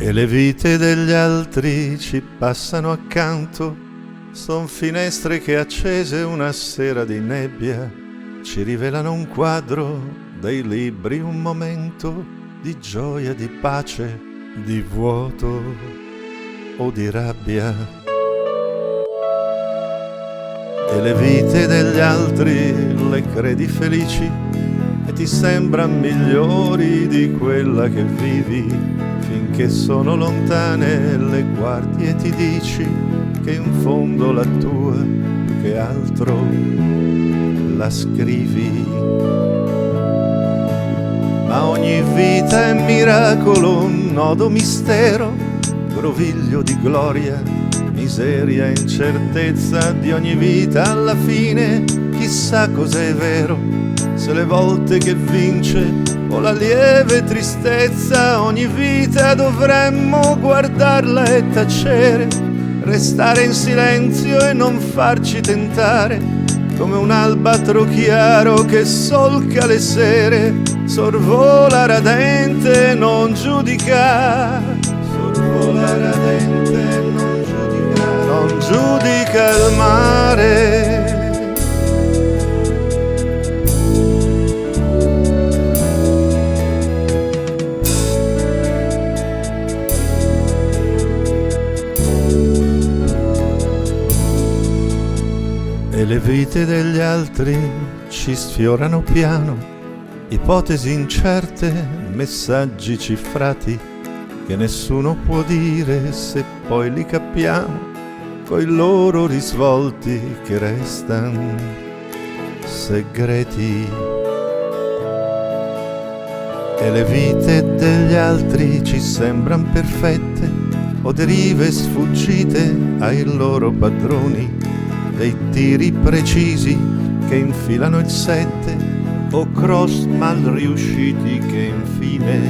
E le vite degli altri ci passano accanto, son finestre che accese una sera di nebbia ci rivelano un quadro dei libri, un momento di gioia, di pace, di vuoto o di rabbia. E le vite degli altri le credi felici e ti sembran migliori di quella che vivi, finché sono lontane le guardi e ti dici che in fondo la tua più che altro la scrivi. Ma ogni vita è miracolo, un nodo mistero, groviglio di gloria, miseria, incertezza di ogni vita. Alla fine chissà cos'è vero, se le volte che vince o la lieve tristezza. Ogni vita dovremmo guardarla e tacere, restare in silenzio e non farci tentare, come un albatro chiaro che solca le sere, sorvola radente e non giudica, sorvola radente e non giudica il mare. E le vite degli altri ci sfiorano piano, ipotesi incerte, messaggi cifrati che nessuno può dire se poi li capiamo, coi loro risvolti che restan segreti. E le vite degli altri ci sembran perfette o derive sfuggite ai loro padroni, dei tiri precisi che infilano il 7 o cross mal riusciti che infine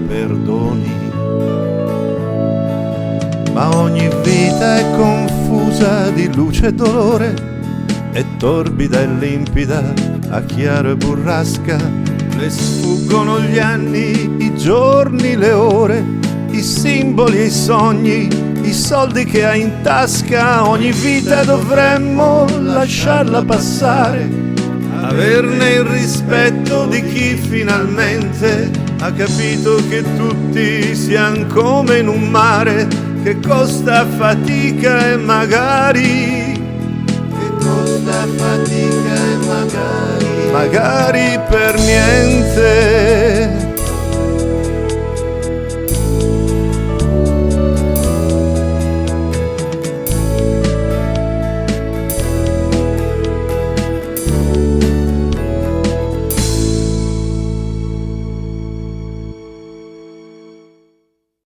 perdoni. Ma ogni vita è confusa di luce e dolore, è torbida e limpida, a chiaro e burrasca, le sfuggono gli anni, i giorni, le ore, i simboli e i sogni, i soldi che hai in tasca. Ogni vita dovremmo lasciarla passare, averne il rispetto di chi finalmente ha capito che tutti siamo come in un mare, che costa fatica e magari, che costa fatica e magari per niente.